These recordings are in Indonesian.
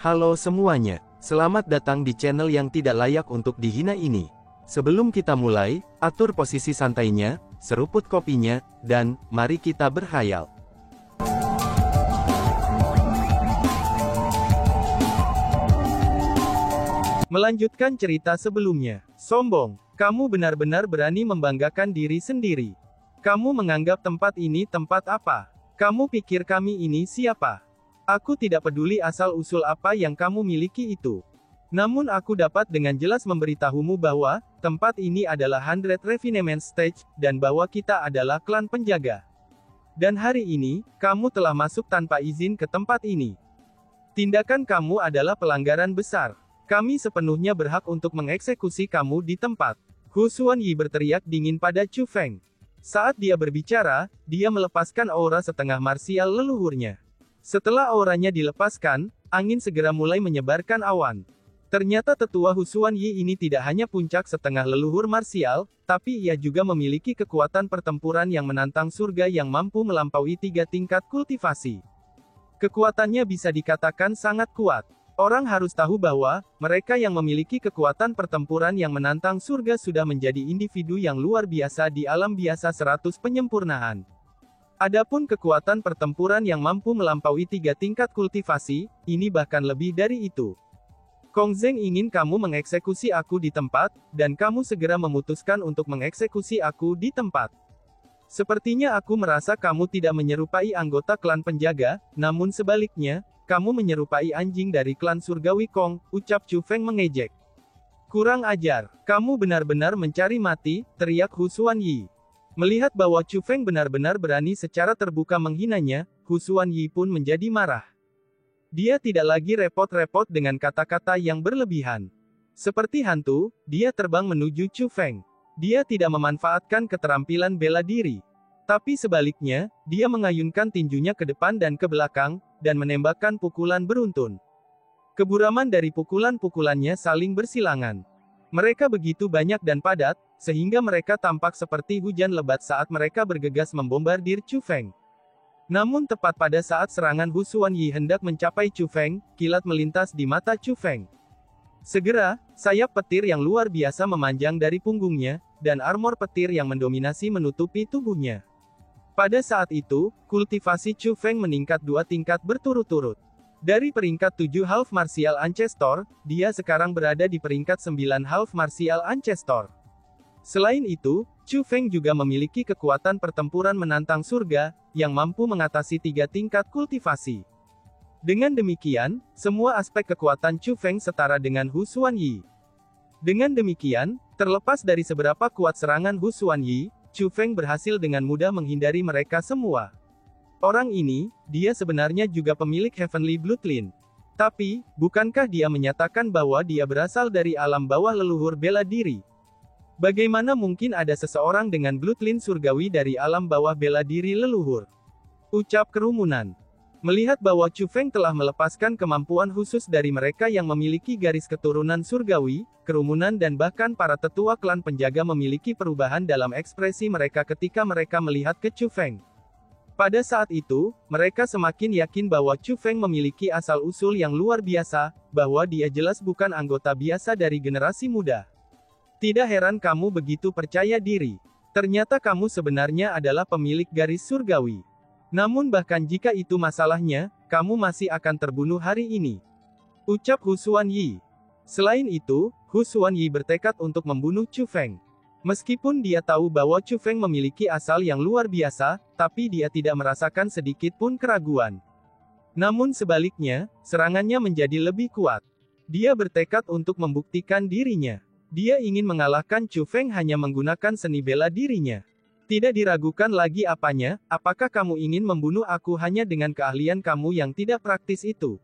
Halo semuanya, selamat datang di channel yang tidak layak untuk dihina ini. Sebelum kita mulai, atur posisi santainya, seruput kopinya, dan mari kita berkhayal. Melanjutkan cerita sebelumnya. Sombong, kamu benar-benar berani membanggakan diri sendiri. Kamu menganggap tempat ini tempat apa? Kamu pikir kami ini siapa? Aku tidak peduli asal-usul apa yang kamu miliki itu. Namun aku dapat dengan jelas memberitahumu bahwa, tempat ini adalah 100 Refinement Stage, dan bahwa kita adalah klan penjaga. Dan hari ini, kamu telah masuk tanpa izin ke tempat ini. Tindakan kamu adalah pelanggaran besar. Kami sepenuhnya berhak untuk mengeksekusi kamu di tempat. Hu Xuanyi berteriak dingin pada Chu Feng. Saat dia berbicara, dia melepaskan aura setengah marsial leluhurnya. Setelah auranya dilepaskan, angin segera mulai menyebarkan awan. Ternyata tetua Hu Xuanyi ini tidak hanya puncak setengah leluhur marsial, tapi ia juga memiliki kekuatan pertempuran yang menantang surga yang mampu melampaui 3 tingkat kultivasi. Kekuatannya bisa dikatakan sangat kuat. Orang harus tahu bahwa, mereka yang memiliki kekuatan pertempuran yang menantang surga sudah menjadi individu yang luar biasa di alam biasa 100 penyempurnaan. Adapun kekuatan pertempuran yang mampu melampaui 3 tingkat kultivasi, ini bahkan lebih dari itu. Kong Zeng ingin kamu mengeksekusi aku di tempat, dan kamu segera memutuskan untuk mengeksekusi aku di tempat. Sepertinya aku merasa kamu tidak menyerupai anggota klan penjaga, namun sebaliknya, kamu menyerupai anjing dari klan surgawi Kong, ucap Chu Feng mengejek. Kurang ajar, kamu benar-benar mencari mati, teriak Hu Xuanyi. Melihat bahwa Chu Feng benar-benar berani secara terbuka menghinanya, Hu Xuanyi pun menjadi marah. Dia tidak lagi repot-repot dengan kata-kata yang berlebihan. Seperti hantu, dia terbang menuju Chu Feng. Dia tidak memanfaatkan keterampilan bela diri. Tapi sebaliknya, dia mengayunkan tinjunya ke depan dan ke belakang, dan menembakkan pukulan beruntun. Keburaman dari pukulan-pukulannya saling bersilangan. Mereka begitu banyak dan padat, sehingga mereka tampak seperti hujan lebat saat mereka bergegas membombardir Chu Feng. Namun tepat pada saat serangan Hu Xuanyi hendak mencapai Chu Feng, kilat melintas di mata Chu Feng. Segera, sayap petir yang luar biasa memanjang dari punggungnya, dan armor petir yang mendominasi menutupi tubuhnya. Pada saat itu, kultivasi Chu Feng meningkat 2 tingkat berturut-turut. Dari peringkat 7 Half Martial Ancestor, dia sekarang berada di peringkat 9 Half Martial Ancestor. Selain itu, Chu Feng juga memiliki kekuatan pertempuran menantang surga, yang mampu mengatasi 3 tingkat kultivasi. Dengan demikian, semua aspek kekuatan Chu Feng setara dengan Hu Xuanyi. Dengan demikian, terlepas dari seberapa kuat serangan Hu Xuanyi, Chu Feng berhasil dengan mudah menghindari mereka semua. Orang ini, dia sebenarnya juga pemilik Heavenly Bloodline. Tapi, bukankah dia menyatakan bahwa dia berasal dari alam bawah leluhur bela diri? Bagaimana mungkin ada seseorang dengan Bloodline surgawi dari alam bawah bela diri leluhur? Ucap kerumunan. Melihat bahwa Chu Feng telah melepaskan kemampuan khusus dari mereka yang memiliki garis keturunan surgawi, kerumunan dan bahkan para tetua klan penjaga memiliki perubahan dalam ekspresi mereka ketika mereka melihat ke Chu Feng. Pada saat itu, mereka semakin yakin bahwa Chu Feng memiliki asal-usul yang luar biasa, bahwa dia jelas bukan anggota biasa dari generasi muda. Tidak heran kamu begitu percaya diri. Ternyata kamu sebenarnya adalah pemilik garis surgawi. Namun bahkan jika itu masalahnya, kamu masih akan terbunuh hari ini. Ucap Hu Xuanyi. Selain itu, Hu Xuanyi bertekad untuk membunuh Chu Feng. Meskipun dia tahu bahwa Chu Feng memiliki asal yang luar biasa, tapi dia tidak merasakan sedikit pun keraguan. Namun sebaliknya, serangannya menjadi lebih kuat. Dia bertekad untuk membuktikan dirinya. Dia ingin mengalahkan Chu Feng hanya menggunakan seni bela dirinya. Tidak diragukan lagi apanya, apakah kamu ingin membunuh aku hanya dengan keahlian kamu yang tidak praktis itu?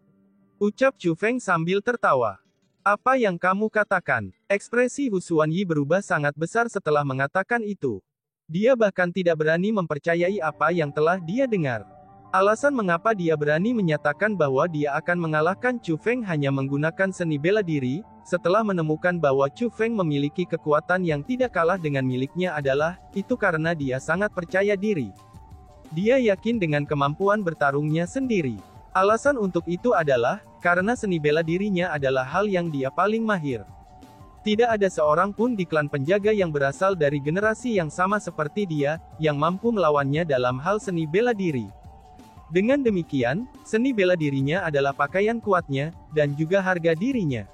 Ucap Chu Feng sambil tertawa. Apa yang kamu katakan? Ekspresi Hu Xuanyi berubah sangat besar setelah mengatakan itu. Dia bahkan tidak berani mempercayai apa yang telah dia dengar. Alasan mengapa dia berani menyatakan bahwa dia akan mengalahkan Chu Feng hanya menggunakan seni bela diri, setelah menemukan bahwa Chu Feng memiliki kekuatan yang tidak kalah dengan miliknya adalah, itu karena dia sangat percaya diri. Dia yakin dengan kemampuan bertarungnya sendiri. Alasan untuk itu adalah, karena seni bela dirinya adalah hal yang dia paling mahir. Tidak ada seorang pun di klan penjaga yang berasal dari generasi yang sama seperti dia, yang mampu melawannya dalam hal seni bela diri. Dengan demikian, seni bela dirinya adalah pakaian kuatnya, dan juga harga dirinya.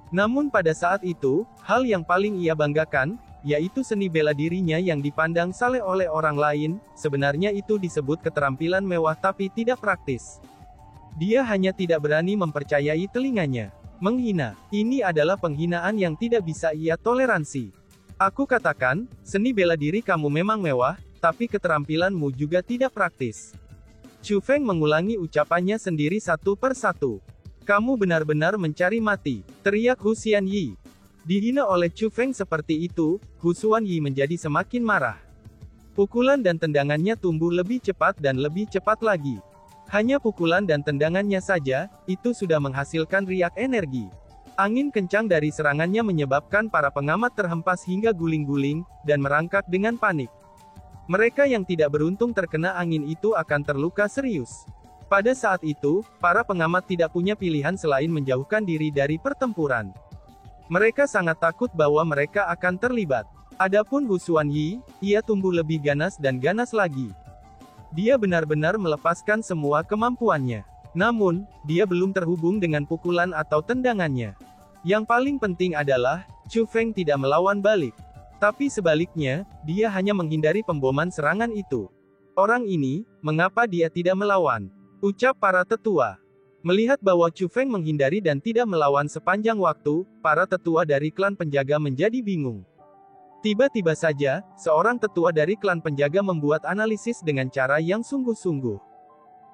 Namun pada saat itu, hal yang paling ia banggakan, yaitu seni bela dirinya yang dipandang saleh oleh orang lain, sebenarnya itu disebut keterampilan mewah tapi tidak praktis. Dia hanya tidak berani mempercayai telinganya. Menghina. Ini adalah penghinaan yang tidak bisa ia toleransi. Aku katakan, seni bela diri kamu memang mewah, tapi keterampilanmu juga tidak praktis. Chu Feng mengulangi ucapannya sendiri satu per satu. Kamu benar-benar mencari mati, teriak Hu Xianyi. Dihina oleh Chu Feng seperti itu, Hu Xuanyi menjadi semakin marah. Pukulan dan tendangannya tumbuh lebih cepat dan lebih cepat lagi. Hanya pukulan dan tendangannya saja, itu sudah menghasilkan riak energi. Angin kencang dari serangannya menyebabkan para pengamat terhempas hingga guling-guling, dan merangkak dengan panik. Mereka yang tidak beruntung terkena angin itu akan terluka serius. Pada saat itu, para pengamat tidak punya pilihan selain menjauhkan diri dari pertempuran. Mereka sangat takut bahwa mereka akan terlibat. Adapun Hu Xuanyi, ia tumbuh lebih ganas dan ganas lagi. Dia benar-benar melepaskan semua kemampuannya. Namun, dia belum terhubung dengan pukulan atau tendangannya. Yang paling penting adalah, Chu Feng tidak melawan balik. Tapi sebaliknya, dia hanya menghindari pemboman serangan itu. Orang ini, mengapa dia tidak melawan? Ucap para tetua. Melihat bahwa Chu Feng menghindari dan tidak melawan sepanjang waktu, para tetua dari klan penjaga menjadi bingung. Tiba-tiba saja, seorang tetua dari klan penjaga membuat analisis dengan cara yang sungguh-sungguh.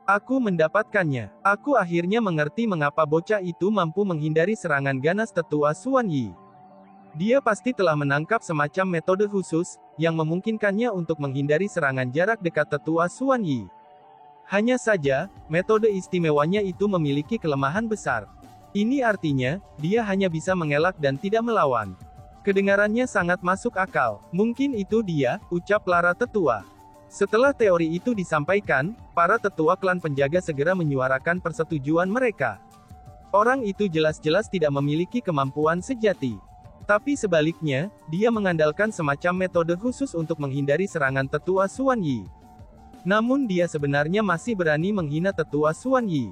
Aku mendapatkannya. Aku akhirnya mengerti mengapa bocah itu mampu menghindari serangan ganas tetua Xuanyi. Dia pasti telah menangkap semacam metode khusus, yang memungkinkannya untuk menghindari serangan jarak dekat tetua Xuanyi. Hanya saja, metode istimewanya itu memiliki kelemahan besar. Ini artinya, dia hanya bisa mengelak dan tidak melawan. Kedengarannya sangat masuk akal. Mungkin itu dia, ucap para tetua. Setelah teori itu disampaikan, para tetua klan penjaga segera menyuarakan persetujuan mereka. Orang itu jelas-jelas tidak memiliki kemampuan sejati. Tapi sebaliknya, dia mengandalkan semacam metode khusus untuk menghindari serangan tetua Xuanyi. Namun dia sebenarnya masih berani menghina tetua Xuanyi.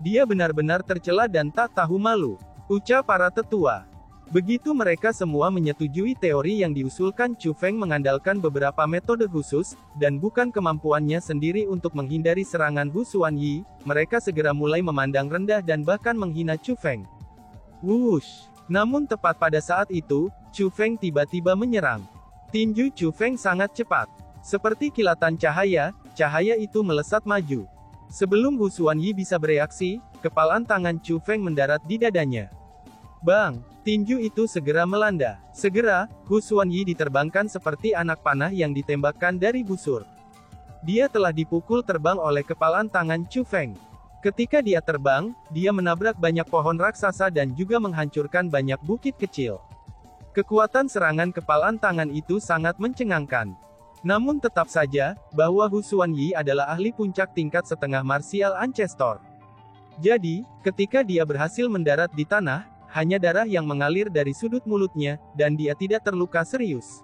Dia benar-benar tercela dan tak tahu malu, ucap para tetua. Begitu mereka semua menyetujui teori yang diusulkan Chu Feng mengandalkan beberapa metode khusus, dan bukan kemampuannya sendiri untuk menghindari serangan Hu Xuanyi, mereka segera mulai memandang rendah dan bahkan menghina Chu Feng. Wush! Namun tepat pada saat itu, Chu Feng tiba-tiba menyerang. Tinju Chu Feng sangat cepat. Seperti kilatan cahaya, cahaya itu melesat maju. Sebelum Hu Xuanyi bisa bereaksi, kepalan tangan Chu Feng mendarat di dadanya. Bang! Tinju itu segera melanda. Segera, Hu Xuanyi diterbangkan seperti anak panah yang ditembakkan dari busur. Dia telah dipukul terbang oleh kepalan tangan Chu Feng. Ketika dia terbang, dia menabrak banyak pohon raksasa dan juga menghancurkan banyak bukit kecil. Kekuatan serangan kepalan tangan itu sangat mencengangkan. Namun tetap saja, bahwa Hu Xuanyi adalah ahli puncak tingkat setengah martial ancestor. Jadi, ketika dia berhasil mendarat di tanah, hanya darah yang mengalir dari sudut mulutnya, dan dia tidak terluka serius.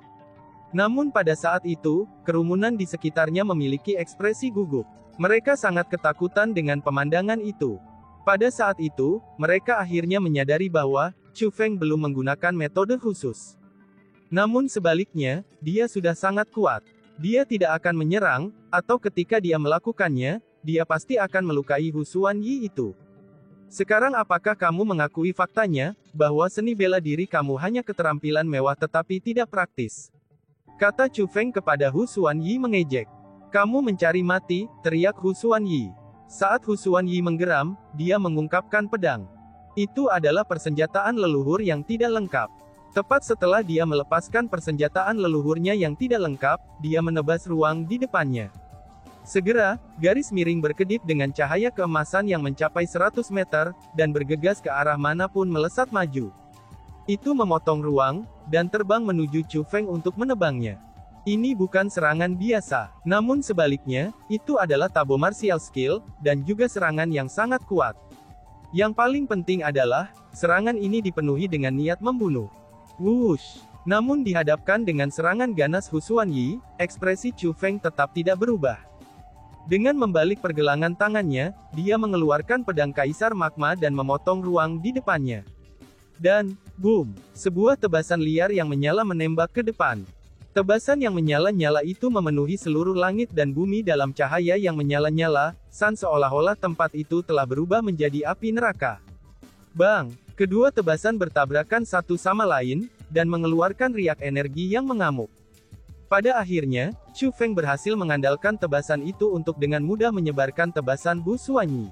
Namun pada saat itu, kerumunan di sekitarnya memiliki ekspresi gugup. Mereka sangat ketakutan dengan pemandangan itu. Pada saat itu, mereka akhirnya menyadari bahwa Chu Feng belum menggunakan metode khusus. Namun sebaliknya, dia sudah sangat kuat. Dia tidak akan menyerang, atau ketika dia melakukannya, dia pasti akan melukai Hu Xuanyi itu. Sekarang apakah kamu mengakui faktanya, bahwa seni bela diri kamu hanya keterampilan mewah tetapi tidak praktis? Kata Chu Feng kepada Hu Xuanyi mengejek. Kamu mencari mati, teriak Hu Xuanyi. Saat Hu Xuanyi menggeram, dia mengungkapkan pedang. Itu adalah persenjataan leluhur yang tidak lengkap. Tepat setelah dia melepaskan persenjataan leluhurnya yang tidak lengkap, dia menebas ruang di depannya. Segera, garis miring berkedip dengan cahaya keemasan yang mencapai 100 meter, dan bergegas ke arah manapun melesat maju. Itu memotong ruang, dan terbang menuju Chu Feng untuk menebangnya. Ini bukan serangan biasa, namun sebaliknya, itu adalah tabo martial skill, dan juga serangan yang sangat kuat. Yang paling penting adalah, serangan ini dipenuhi dengan niat membunuh. Wush! Namun dihadapkan dengan serangan ganas Husuan Yi, ekspresi Chu Feng tetap tidak berubah. Dengan membalik pergelangan tangannya, dia mengeluarkan pedang Kaisar Magma dan memotong ruang di depannya. Dan, boom! Sebuah tebasan liar yang menyala menembak ke depan. Tebasan yang menyala-nyala itu memenuhi seluruh langit dan bumi dalam cahaya yang menyala-nyala, seolah-olah tempat itu telah berubah menjadi api neraka. Bang! Kedua tebasan bertabrakan satu sama lain, dan mengeluarkan riak energi yang mengamuk. Pada akhirnya, Chu Feng berhasil mengandalkan tebasan itu untuk dengan mudah menyebarkan tebasan Husuan Yi.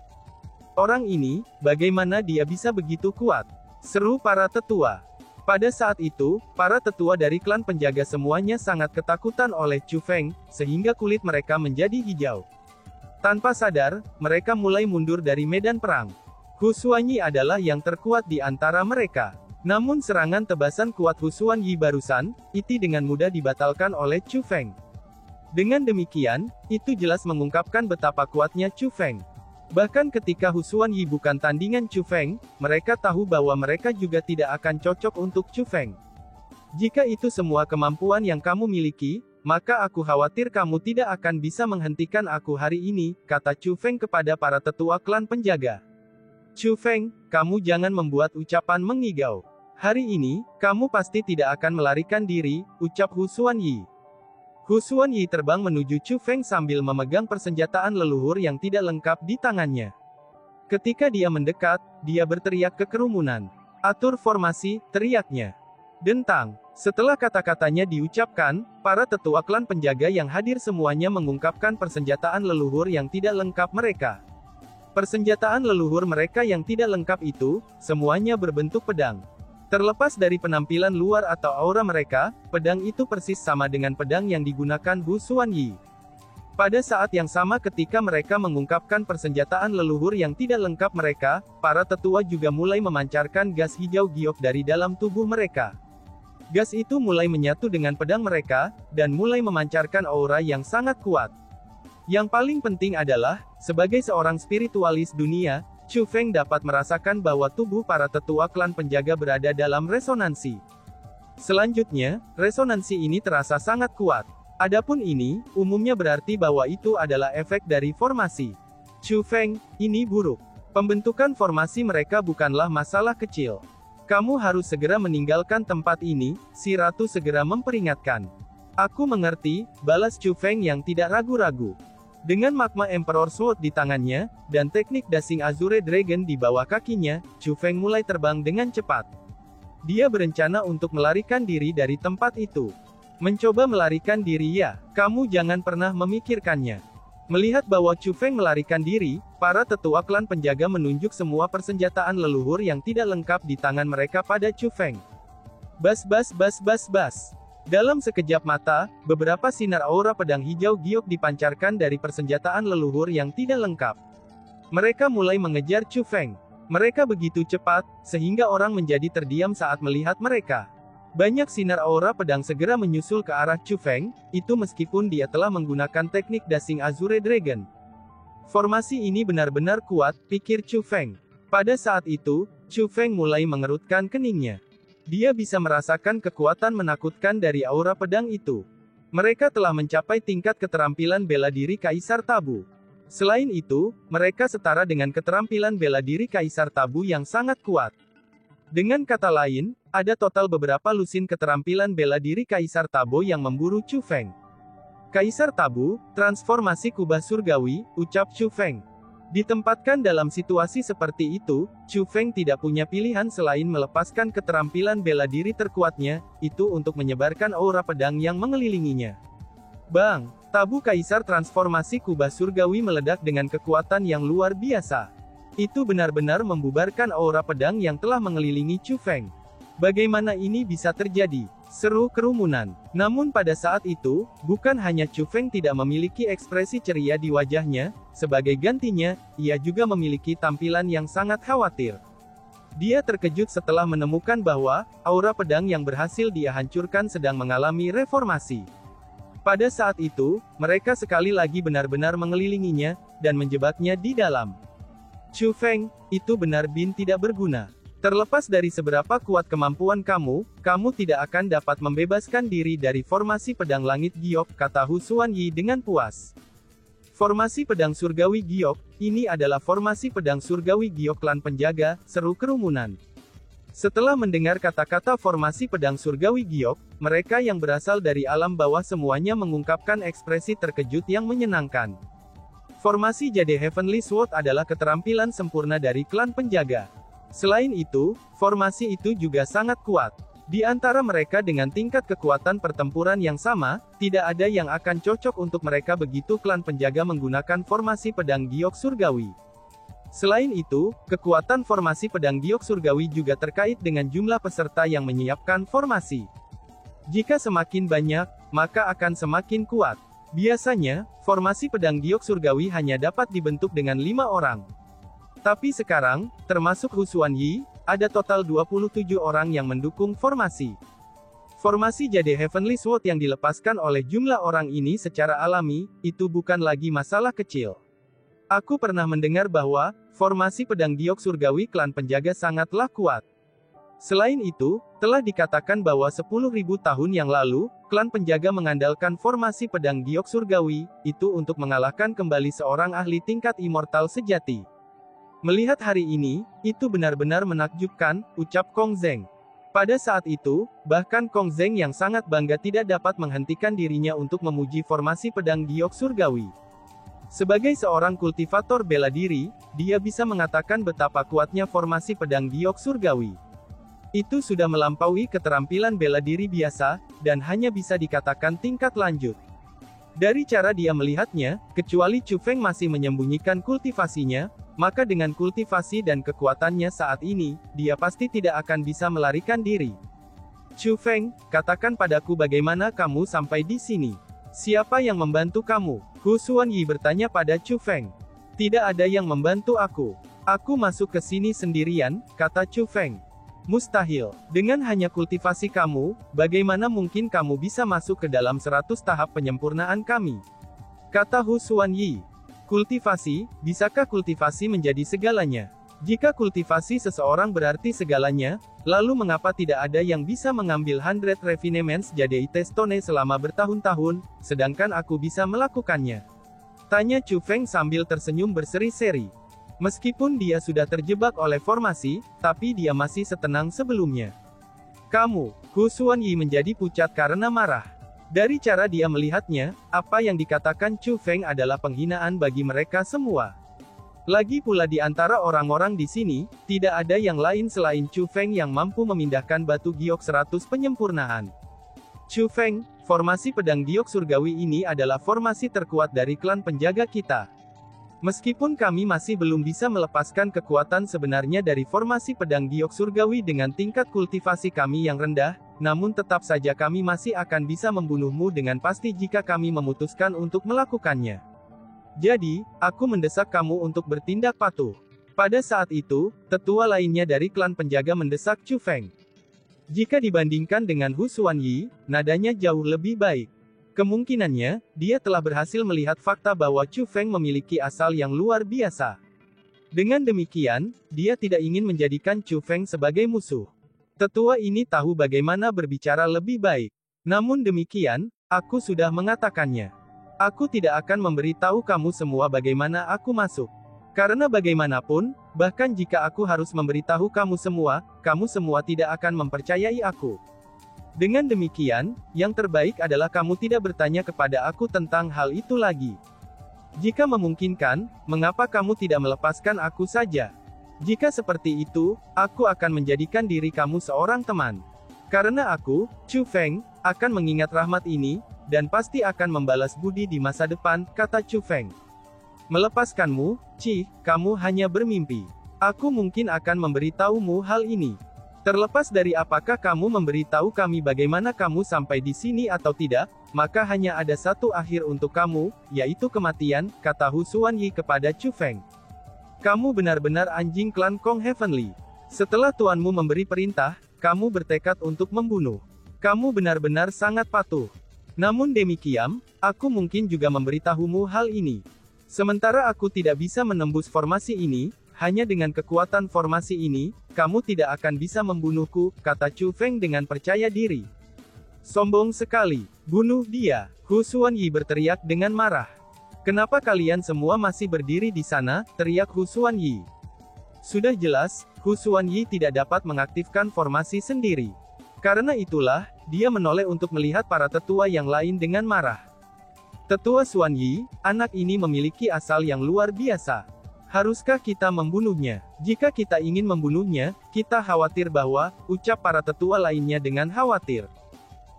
Orang ini, bagaimana dia bisa begitu kuat? Seru para tetua. Pada saat itu, para tetua dari klan penjaga semuanya sangat ketakutan oleh Chu Feng, sehingga kulit mereka menjadi hijau. Tanpa sadar, mereka mulai mundur dari medan perang. Husuan Yi adalah yang terkuat di antara mereka. Namun serangan tebasan kuat Husuan Yi barusan, itu dengan mudah dibatalkan oleh Chu Feng. Dengan demikian, itu jelas mengungkapkan betapa kuatnya Chu Feng. Bahkan ketika Husuan Yi bukan tandingan Chu Feng, mereka tahu bahwa mereka juga tidak akan cocok untuk Chu Feng. Jika itu semua kemampuan yang kamu miliki, maka aku khawatir kamu tidak akan bisa menghentikan aku hari ini, kata Chu Feng kepada para tetua klan penjaga. Chu Feng, kamu jangan membuat ucapan mengigau. Hari ini, kamu pasti tidak akan melarikan diri, ucap Husuan Yi. Husuan Yi terbang menuju Chu Feng sambil memegang persenjataan leluhur yang tidak lengkap di tangannya. Ketika dia mendekat, dia berteriak ke kerumunan. Atur formasi, teriaknya. Dentang. Setelah kata-katanya diucapkan, para tetua klan penjaga yang hadir semuanya mengungkapkan persenjataan leluhur yang tidak lengkap mereka. Persenjataan leluhur mereka yang tidak lengkap itu, semuanya berbentuk pedang. Terlepas dari penampilan luar atau aura mereka, pedang itu persis sama dengan pedang yang digunakan Husuan Yi. Pada saat yang sama ketika mereka mengungkapkan persenjataan leluhur yang tidak lengkap mereka, para tetua juga mulai memancarkan gas hijau giok dari dalam tubuh mereka. Gas itu mulai menyatu dengan pedang mereka, dan mulai memancarkan aura yang sangat kuat. Yang paling penting adalah, sebagai seorang spiritualis dunia, Chu Feng dapat merasakan bahwa tubuh para tetua klan penjaga berada dalam resonansi. Selanjutnya, resonansi ini terasa sangat kuat. Adapun ini, umumnya berarti bahwa itu adalah efek dari formasi. Chu Feng, ini buruk. Pembentukan formasi mereka bukanlah masalah kecil. Kamu harus segera meninggalkan tempat ini, si ratu segera memperingatkan. Aku mengerti, balas Chu Feng yang tidak ragu-ragu. Dengan magma Emperor Sword di tangannya, dan teknik Dashing Azure Dragon di bawah kakinya, Chu Feng mulai terbang dengan cepat. Dia berencana untuk melarikan diri dari tempat itu. Mencoba melarikan diri ya, kamu jangan pernah memikirkannya. Melihat bahwa Chu Feng melarikan diri, para tetua klan penjaga menunjuk semua persenjataan leluhur yang tidak lengkap di tangan mereka pada Chu Feng. Bas bas bas bas bas. Dalam sekejap mata, beberapa sinar aura pedang hijau giok dipancarkan dari persenjataan leluhur yang tidak lengkap. Mereka mulai mengejar Chu Feng. Mereka begitu cepat, sehingga orang menjadi terdiam saat melihat mereka. Banyak sinar aura pedang segera menyusul ke arah Chu Feng, itu meskipun dia telah menggunakan teknik Dashing Azure Dragon. Formasi ini benar-benar kuat, pikir Chu Feng. Pada saat itu, Chu Feng mulai mengerutkan keningnya. Dia bisa merasakan kekuatan menakutkan dari aura pedang itu. Mereka telah mencapai tingkat keterampilan bela diri Kaisar Tabu. Selain itu, mereka setara dengan keterampilan bela diri Kaisar Tabu yang sangat kuat. Dengan kata lain, ada total beberapa lusin keterampilan bela diri Kaisar Tabu yang memburu Chu Feng. Kaisar Tabu, transformasi kubah surgawi, ucap Chu Feng. Ditempatkan dalam situasi seperti itu, Chu Feng tidak punya pilihan selain melepaskan keterampilan bela diri terkuatnya, itu untuk menyebarkan aura pedang yang mengelilinginya. Bang! Tabu Kaisar transformasi kubah surgawi meledak dengan kekuatan yang luar biasa. Itu benar-benar membubarkan aura pedang yang telah mengelilingi Chu Feng. Bagaimana ini bisa terjadi? Seru kerumunan. Namun pada saat itu, bukan hanya Chu Feng tidak memiliki ekspresi ceria di wajahnya, sebagai gantinya, ia juga memiliki tampilan yang sangat khawatir. Dia terkejut setelah menemukan bahwa, aura pedang yang berhasil dia hancurkan sedang mengalami reformasi. Pada saat itu, mereka sekali lagi benar-benar mengelilinginya, dan menjebaknya di dalam. Chu Feng, itu benar-benar tidak berguna. Terlepas dari seberapa kuat kemampuan kamu, kamu tidak akan dapat membebaskan diri dari formasi pedang langit giok, kata Hu Xuanyi dengan puas. Formasi pedang surgawi giok, ini adalah formasi pedang surgawi giok klan penjaga, seru kerumunan. Setelah mendengar kata-kata formasi pedang surgawi giok, mereka yang berasal dari alam bawah semuanya mengungkapkan ekspresi terkejut yang menyenangkan. Formasi Jade Heavenly Sword adalah keterampilan sempurna dari klan penjaga. Selain itu, formasi itu juga sangat kuat. Di antara mereka dengan tingkat kekuatan pertempuran yang sama, tidak ada yang akan cocok untuk mereka begitu klan penjaga menggunakan formasi pedang giok surgawi. Selain itu, kekuatan formasi pedang giok surgawi juga terkait dengan jumlah peserta yang menyiapkan formasi. Jika semakin banyak, maka akan semakin kuat. Biasanya, formasi pedang giok surgawi hanya dapat dibentuk dengan 5 orang. Tapi sekarang, termasuk Hu Xuanyi, ada total 27 orang yang mendukung formasi. Formasi Jade Heavenly Sword yang dilepaskan oleh jumlah orang ini secara alami, itu bukan lagi masalah kecil. Aku pernah mendengar bahwa, formasi pedang giok surgawi klan penjaga sangatlah kuat. Selain itu, telah dikatakan bahwa 10.000 tahun yang lalu, klan penjaga mengandalkan formasi pedang giok surgawi, itu untuk mengalahkan kembali seorang ahli tingkat immortal sejati. Melihat hari ini, itu benar-benar menakjubkan, ucap Kong Zheng. Pada saat itu, bahkan Kong Zheng yang sangat bangga tidak dapat menghentikan dirinya untuk memuji formasi pedang giok surgawi. Sebagai seorang kultivator bela diri, dia bisa mengatakan betapa kuatnya formasi pedang giok surgawi. Itu sudah melampaui keterampilan bela diri biasa, dan hanya bisa dikatakan tingkat lanjut. Dari cara dia melihatnya, kecuali Chu Feng masih menyembunyikan kultivasinya, maka dengan kultivasi dan kekuatannya saat ini, dia pasti tidak akan bisa melarikan diri. Chu Feng, katakan padaku bagaimana kamu sampai di sini. Siapa yang membantu kamu? Hu Xuanyi bertanya pada Chu Feng. Tidak ada yang membantu aku. Aku masuk ke sini sendirian, kata Chu Feng. Mustahil. Dengan hanya kultivasi kamu, bagaimana mungkin kamu bisa masuk ke dalam 100 tahap penyempurnaan kami? Kata Hu Xuanyi. Kultivasi, bisakah kultivasi menjadi segalanya? Jika kultivasi seseorang berarti segalanya, lalu mengapa tidak ada yang bisa mengambil 100 refinements Jade Stone selama bertahun-tahun, sedangkan aku bisa melakukannya? Tanya Chu Feng sambil tersenyum berseri-seri. Meskipun dia sudah terjebak oleh formasi, tapi dia masih setenang sebelumnya. Kamu, Hu Xuanyi menjadi pucat karena marah. Dari cara dia melihatnya, apa yang dikatakan Chu Feng adalah penghinaan bagi mereka semua. Lagi pula di antara orang-orang di sini, tidak ada yang lain selain Chu Feng yang mampu memindahkan batu giok 100 penyempurnaan. Chu Feng, formasi pedang giok surgawi ini adalah formasi terkuat dari klan penjaga kita. Meskipun kami masih belum bisa melepaskan kekuatan sebenarnya dari formasi pedang giok surgawi dengan tingkat kultivasi kami yang rendah, namun tetap saja kami masih akan bisa membunuhmu dengan pasti jika kami memutuskan untuk melakukannya. Jadi, aku mendesak kamu untuk bertindak patuh. Pada saat itu, tetua lainnya dari klan penjaga mendesak Chu Feng. Jika dibandingkan dengan Hu Xuanyi, nadanya jauh lebih baik. Kemungkinannya, dia telah berhasil melihat fakta bahwa Chu Feng memiliki asal yang luar biasa. Dengan demikian, dia tidak ingin menjadikan Chu Feng sebagai musuh. Tetua ini tahu bagaimana berbicara lebih baik. Namun demikian, aku sudah mengatakannya. Aku tidak akan memberitahu kamu semua bagaimana aku masuk. Karena bagaimanapun, bahkan jika aku harus memberitahu kamu semua tidak akan mempercayai aku. Dengan demikian, yang terbaik adalah kamu tidak bertanya kepada aku tentang hal itu lagi. Jika memungkinkan, mengapa kamu tidak melepaskan aku saja? Jika seperti itu, aku akan menjadikan diri kamu seorang teman. Karena aku, Chu Feng, akan mengingat rahmat ini, dan pasti akan membalas budi di masa depan, kata Chu Feng. Melepaskanmu, kamu hanya bermimpi. Aku mungkin akan memberitahumu hal ini. Terlepas dari apakah kamu memberitahu kami bagaimana kamu sampai di sini atau tidak, maka hanya ada satu akhir untuk kamu, yaitu kematian, kata Hu Xuanyi kepada Chu Feng. Kamu benar-benar anjing klan Kong Heavenly. Setelah tuanmu memberi perintah, kamu bertekad untuk membunuh. Kamu benar-benar sangat patuh. Namun demikian, aku mungkin juga memberitahumu hal ini. Sementara aku tidak bisa menembus formasi ini, hanya dengan kekuatan formasi ini, kamu tidak akan bisa membunuhku, kata Chu Feng dengan percaya diri. Sombong sekali. Bunuh dia. Hu Xuanyi berteriak dengan marah. Kenapa kalian semua masih berdiri di sana, teriak Hu Xuanyi. Sudah jelas, Hu Xuanyi tidak dapat mengaktifkan formasi sendiri. Karena itulah, dia menoleh untuk melihat para tetua yang lain dengan marah. Tetua Xuanyi, anak ini memiliki asal yang luar biasa. Haruskah kita membunuhnya? Jika kita ingin membunuhnya, kita khawatir bahwa, ucap para tetua lainnya dengan khawatir.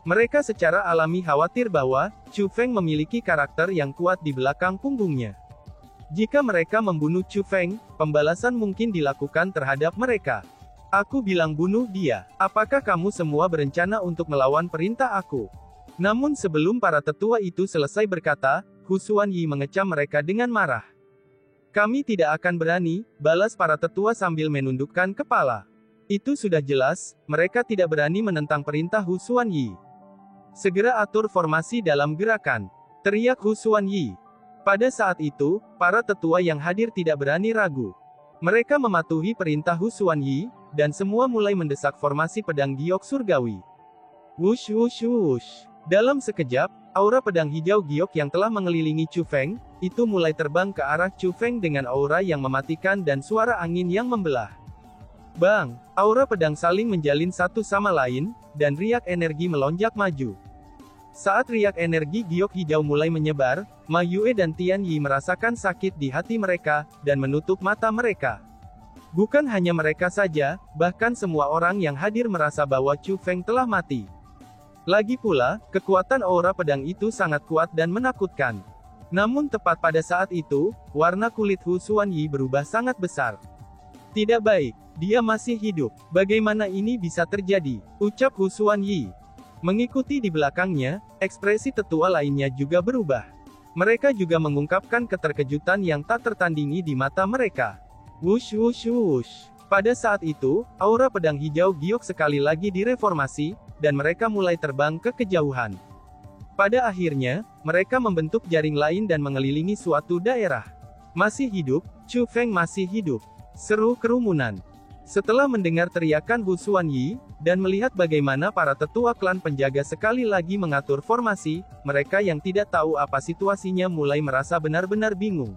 Mereka secara alami khawatir bahwa, Chu Feng memiliki karakter yang kuat di belakang punggungnya. Jika mereka membunuh Chu Feng, pembalasan mungkin dilakukan terhadap mereka. Aku bilang bunuh dia. Apakah kamu semua berencana untuk melawan perintah aku? Namun sebelum para tetua itu selesai berkata, Hu Xuanyi mengecam mereka dengan marah. Kami tidak akan berani, balas para tetua sambil menundukkan kepala. Itu sudah jelas, mereka tidak berani menentang perintah Hu Xuanyi. Segera atur formasi dalam gerakan, teriak Hu Xuanyi. Pada saat itu, para tetua yang hadir tidak berani ragu. Mereka mematuhi perintah Hu Xuanyi, dan semua mulai mendesak formasi pedang giok surgawi. Wush wush wush. Dalam sekejap, aura pedang hijau giok yang telah mengelilingi Chu Feng, itu mulai terbang ke arah Chu Feng dengan aura yang mematikan dan suara angin yang membelah. Bang! Aura pedang saling menjalin satu sama lain, dan riak energi melonjak maju. Saat riak energi giok hijau mulai menyebar, Ma Yue dan Tian Yi merasakan sakit di hati mereka, dan menutup mata mereka. Bukan hanya mereka saja, bahkan semua orang yang hadir merasa bahwa Chu Feng telah mati. Lagi pula, kekuatan aura pedang itu sangat kuat dan menakutkan. Namun tepat pada saat itu, warna kulit Hu Xuanyi berubah sangat besar. Tidak baik, dia masih hidup. Bagaimana ini bisa terjadi? Ucap Hu Xuanyi. Mengikuti di belakangnya, ekspresi tetua lainnya juga berubah. Mereka juga mengungkapkan keterkejutan yang tak tertandingi di mata mereka. Wush wush wush. Pada saat itu, aura pedang hijau giok sekali lagi direformasi, dan mereka mulai terbang ke kejauhan. Pada akhirnya, mereka membentuk jaring lain dan mengelilingi suatu daerah. Masih hidup, Chu Feng masih hidup. Seru kerumunan. Setelah mendengar teriakan Hu Xuanyi, dan melihat bagaimana para tetua klan penjaga sekali lagi mengatur formasi, mereka yang tidak tahu apa situasinya mulai merasa benar-benar bingung.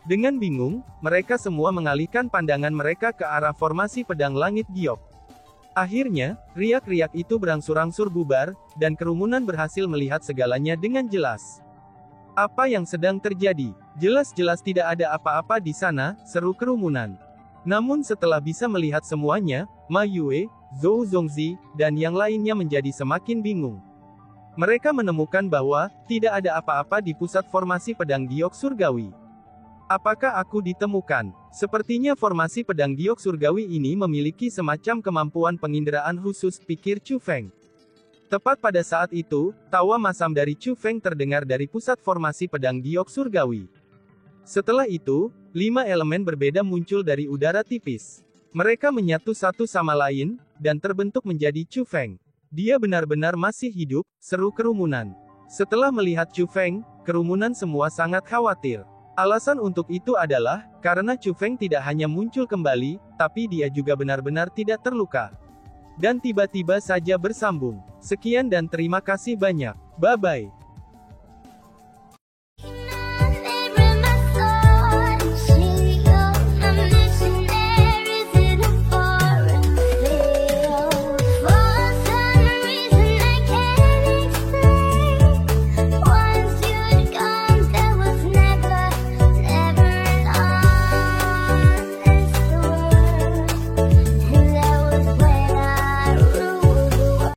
Dengan bingung, mereka semua mengalihkan pandangan mereka ke arah formasi pedang langit giok. Akhirnya, riak-riak itu berangsur-angsur bubar, dan kerumunan berhasil melihat segalanya dengan jelas. Apa yang sedang terjadi? Jelas-jelas tidak ada apa-apa di sana, seru kerumunan. Namun setelah bisa melihat semuanya, Ma Yue, Zhou Zongzi, dan yang lainnya menjadi semakin bingung. Mereka menemukan bahwa, tidak ada apa-apa di pusat formasi pedang giok surgawi. Apakah aku ditemukan? Sepertinya formasi pedang giok surgawi ini memiliki semacam kemampuan penginderaan khusus, pikir Chu Feng. Tepat pada saat itu, tawa masam dari Chu Feng terdengar dari pusat formasi pedang giok surgawi. Setelah itu, 5 elemen berbeda muncul dari udara tipis. Mereka menyatu satu sama lain, dan terbentuk menjadi Chu Feng. Dia benar-benar masih hidup, seru kerumunan. Setelah melihat Chu Feng, kerumunan semua sangat khawatir. Alasan untuk itu adalah, karena Chu Feng tidak hanya muncul kembali, tapi dia juga benar-benar tidak terluka. Dan tiba-tiba saja bersambung. Sekian dan terima kasih banyak. Bye-bye.